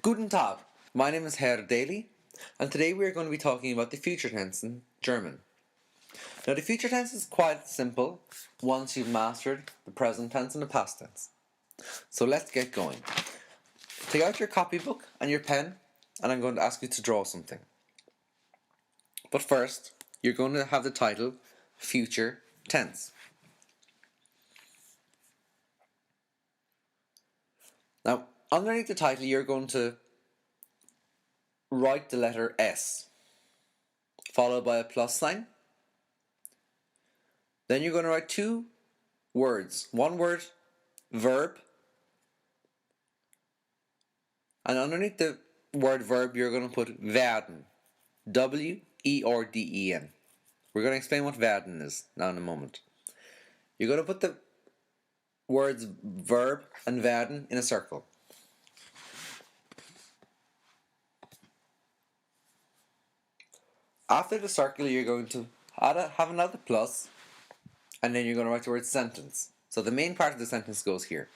Guten Tag, my name is Herr Daly, and today we are going to be talking about the future tense in German. Now, the future tense is quite simple once you've mastered the present tense and the past tense. So let's get going. Take out your copybook and your pen, and I'm going to ask you to draw something. But first, you're going to have the title Future Tense. Now, underneath the title, you're going to write the letter S, followed by a plus sign. Then you're going to write two words. One word, verb, and underneath the word verb, you're going to put werden. W-E-R-D-E-N. We're going to explain what werden is now in a moment. You're going to put the words verb and werden in a circle. After the circle, you're going to have another plus, and then you're going to write the word sentence. So the main part of the sentence goes here.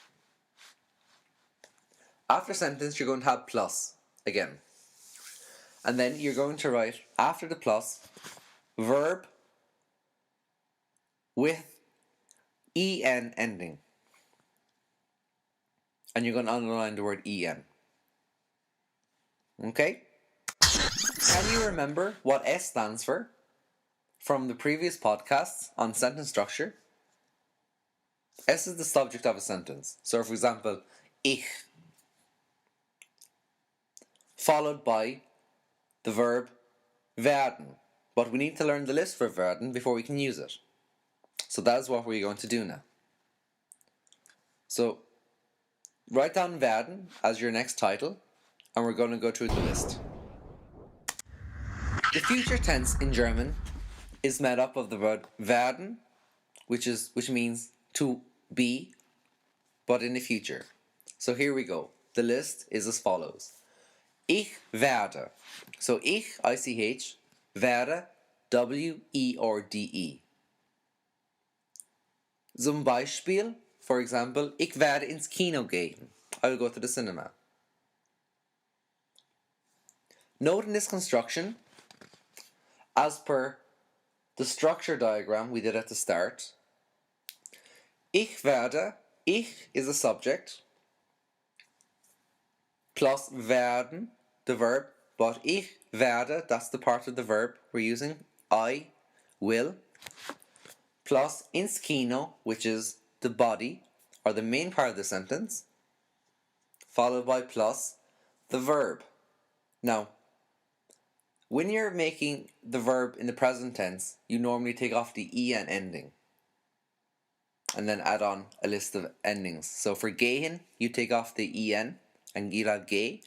After sentence, you're going to have plus again. And then you're going to write, after the plus, verb with en ending. And you're going to underline the word en. Okay? Can you remember what S stands for from the previous podcasts on sentence structure? S is the subject of a sentence. So, for example, ich, followed by the verb werden. But we need to learn the list for werden before we can use it. So that is what we're going to do now. So write down werden as your next title, and we're going to go through the list. The future tense in German is made up of the word werden, which means to be, but in the future. So here we go. The list is as follows. Ich werde. So ich, I-C-H, werde, W-E-R-D-E. Zum Beispiel, for example, ich werde ins Kino gehen. I will go to the cinema. Note in this construction, as per the structure diagram we did at the start, ich werde, ich is a subject, plus werden, the verb, but ich werde, that's the part of the verb we're using, I will, plus ins Kino, which is the body, or the main part of the sentence, followed by plus the verb. Now, when you're making the verb in the present tense, you normally take off the en ending and then add on a list of endings. So for gehen, you take off the en and you'd have geh,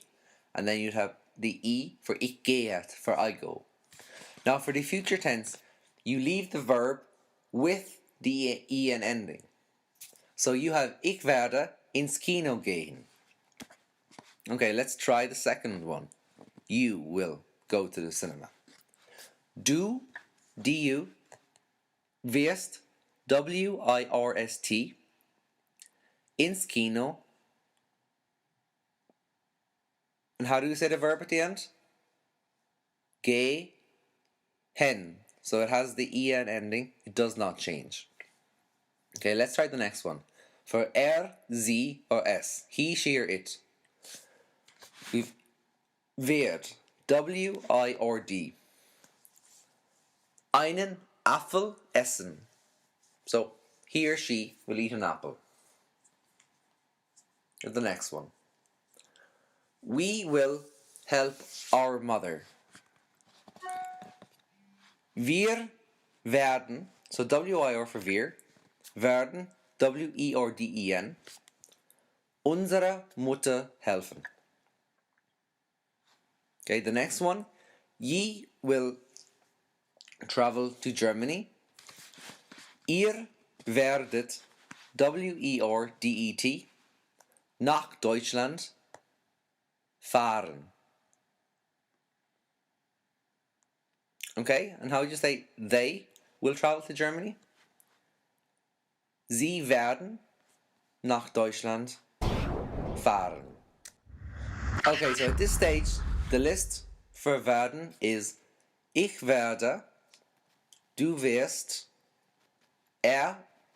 and then you'd have the e for ich gehe, for I go. Now for the future tense, you leave the verb with the en ending. So you have ich werde ins Kino gehen. Okay, let's try the second one. You will go to the cinema. Du, du, wirst, W-I-R-S-T, ins Kino. And how do you say the verb at the end? Gehen. So it has the en ending. It does not change. Okay, let's try the next one. For er, sie, or es, he, she, or it, we've wird, W-I-R-D, einen Apfel essen. So he or she will eat an apple. Or the next one. We will help our mother. Wir werden, so W-I-R for wir, werden, W-E-R-D-E-N, unserer Mutter helfen. Okay, the next one. Ye will travel to Germany. Ihr werdet, W-E-R-D-E-T, nach Deutschland fahren. Okay, and how would you say they will travel to Germany? Sie werden nach Deutschland fahren. Okay, so at this stage, the list for werden is ich werde, du wirst,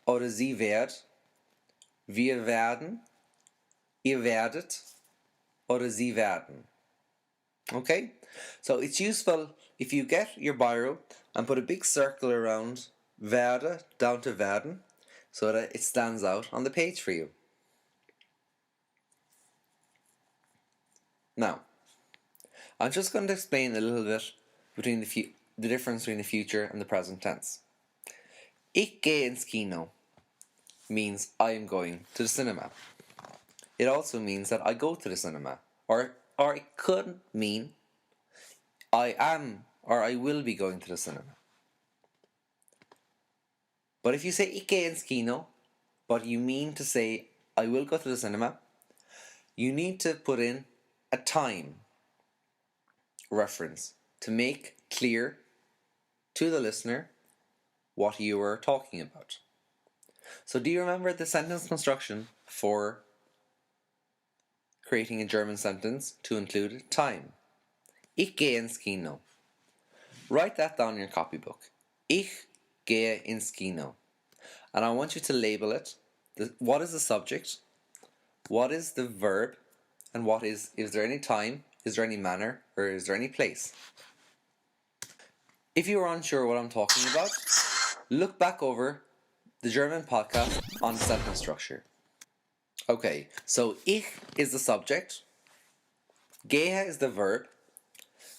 oder sie wird, wir werden, ihr werdet, oder sie werden. Okay? So it's useful if you get your biro and put a big circle around werde down to werden so that it stands out on the page for you. Now, I'm just going to explain a little bit between the difference between the future and the present tense. Ich gehe ins Kino means I am going to the cinema. It also means that I go to the cinema. Or it could mean I am or I will be going to the cinema. But if you say ich gehe ins Kino, but you mean to say I will go to the cinema, you need to put in a time reference to make clear to the listener what you are talking about. So do you remember the sentence construction for creating a German sentence to include time? Ich gehe ins Kino. Write that down in your copybook. Ich gehe ins Kino. And I want you to label it. What is the subject? What is the verb? And is there any time? Is there any manner? Or is there any place? If you are unsure what I'm talking about, look back over the German podcast on sentence structure. Okay, so ich is the subject, gehe is the verb,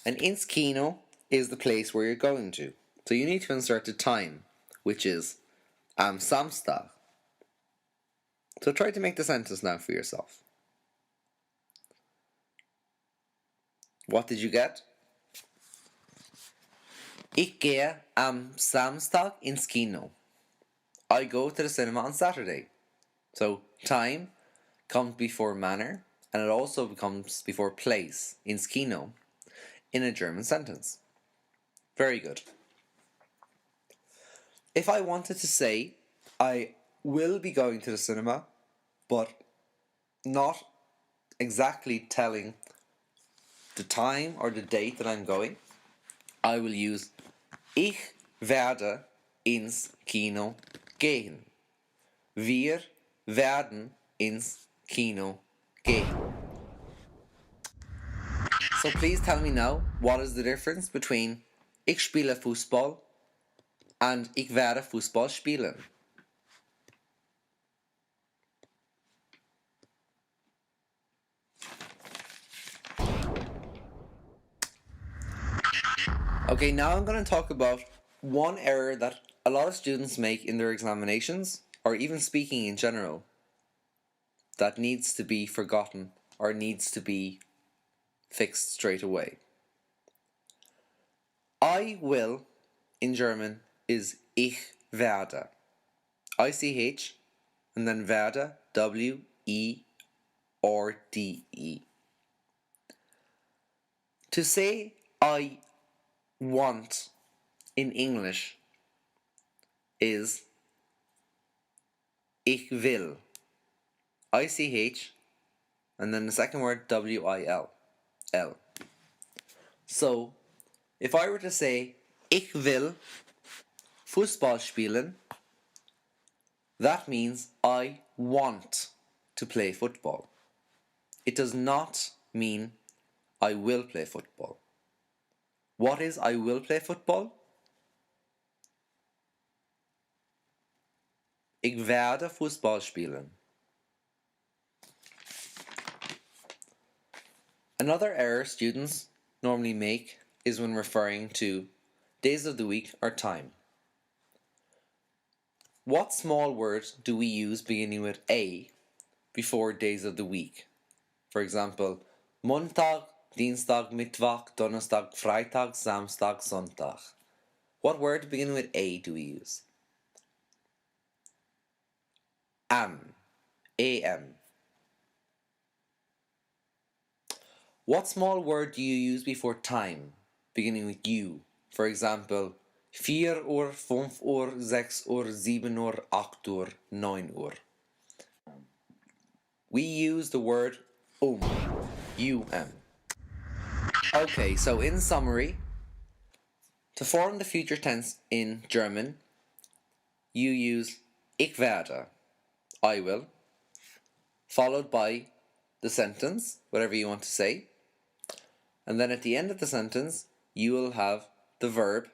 and ins Kino is the place where you're going to. So you need to insert the time, which is am Samstag. So try to make the sentence now for yourself. What did you get? Ich gehe am Samstag ins Kino. I go to the cinema on Saturday. So time comes before manner, and it also comes before place, ins Kino, in a German sentence. Very good. If I wanted to say I will be going to the cinema, but not exactly telling the time or the date that I'm going, I will use ich werde ins Kino gehen. Wir werden ins Kino gehen. So please tell me now, what is the difference between ich spiele Fußball and ich werde Fußball spielen? Okay, now I'm going to talk about one error that a lot of students make in their examinations, or even speaking in general, that needs to be forgotten or needs to be fixed straight away. I will in German is ich werde. ICH and then werde, W-E-R-D-E. To say I want in English is ich will. ICH and then the second word W-I-L. L. So if I were to say ich will Fußball spielen, that means I want to play football. It does not mean I will play football. What is I will play football? Ich werde Fußball spielen. Another error students normally make is when referring to days of the week or time. What small word do we use beginning with A before days of the week? For example, Montag, Dienstag, Mittwoch, Donnerstag, Freitag, Samstag, Sonntag. What word beginning with A do we use? Am. A-M. What small word do you use before time, beginning with U? For example, 4 Uhr, 5 Uhr, 6 Uhr, 7 Uhr, 8 Uhr, 9 Uhr. We use the word U-M. Okay, so in summary, to form the future tense in German, you use ich werde, I will, followed by the sentence, whatever you want to say, and then at the end of the sentence, you will have the verb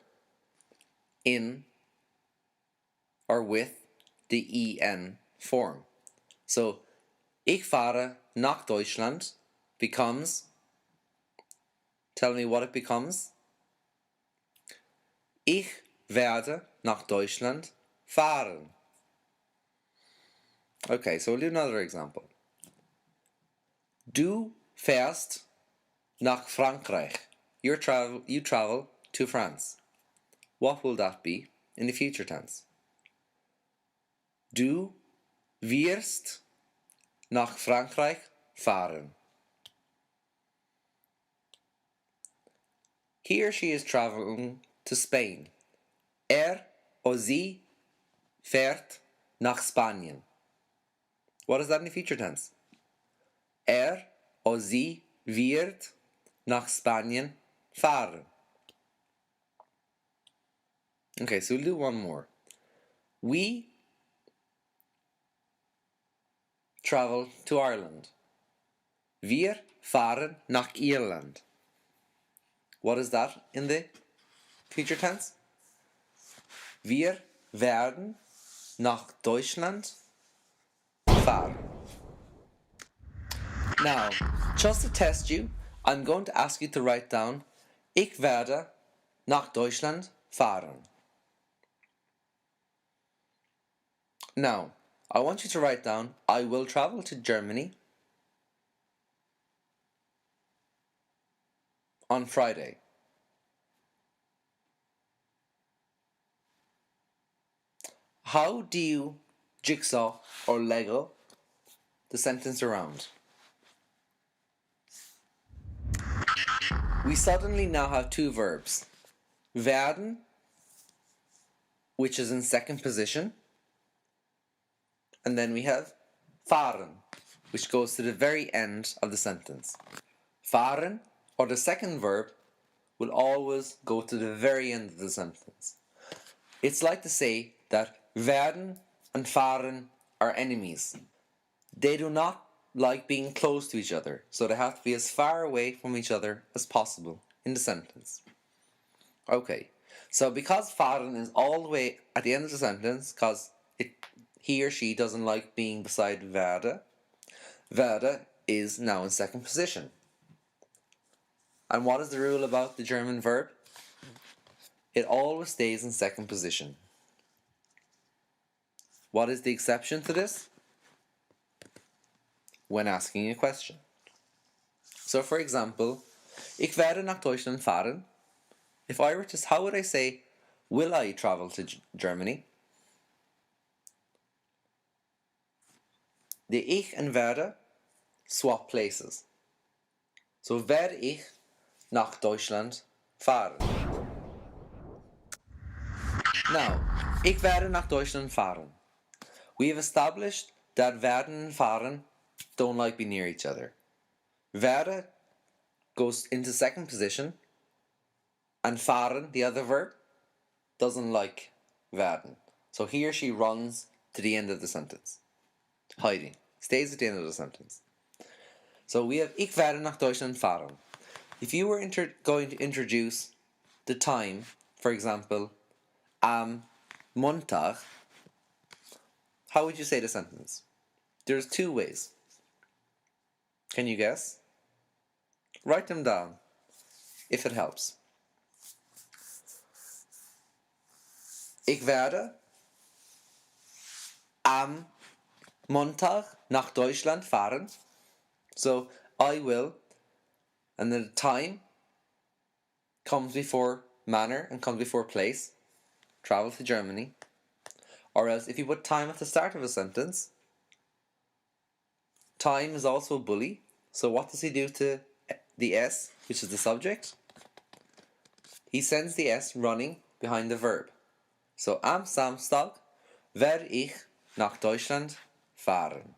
in or with the en form. So, ich fahre nach Deutschland becomes, tell me what it becomes. Ich werde nach Deutschland fahren. Okay, so we'll do another example. Du fährst nach Frankreich. You travel to France. What will that be in the future tense? Du wirst nach Frankreich fahren. He or she is traveling to Spain. Er or sie fährt nach Spanien. What is that in the future tense? Er or sie wird nach Spanien fahren. Okay, so we'll do one more. We travel to Ireland. Wir fahren nach Irland. What is that in the future tense? Wir werden nach Deutschland fahren. Now, just to test you, I'm going to ask you to write down Ich werde nach Deutschland fahren. Now, I want you to write down I will travel to Germany on Friday. How do you jigsaw or Lego the sentence around? We suddenly now have two verbs. Werden, which is in second position, and then we have fahren, which goes to the very end of the sentence. Fahren, or the second verb, will always go to the very end of the sentence. It's like to say that werden and fahren are enemies. They do not like being close to each other, so they have to be as far away from each other as possible in the sentence. Okay, so because fahren is all the way at the end of the sentence, because he or she doesn't like being beside werde, werde is now in second position. And what is the rule about the German verb? It always stays in second position. What is the exception to this? When asking a question. So for example, ich werde nach Deutschland fahren. If I were to, how would I say, will I travel to Germany? The ich and werde swap places. So werde ich nach Deutschland fahren. Now, ich werde nach Deutschland fahren. We have established that werden and fahren don't like being near each other. Werde goes into second position, and fahren, the other verb, doesn't like werden. So he or she runs to the end of the sentence. Hiding. Stays at the end of the sentence. So we have ich werde nach Deutschland fahren. If you were going to introduce the time, for example, am Montag, how would you say the sentence? There's two ways. Can you guess? Write them down, if it helps. Ich werde am Montag nach Deutschland fahren. So, I will, and then the time comes before manner and comes before place. Travel to Germany. Or else, if you put time at the start of a sentence, time is also a bully. So what does he do to the S, which is the subject? He sends the S running behind the verb. So am Samstag werde ich nach Deutschland fahren.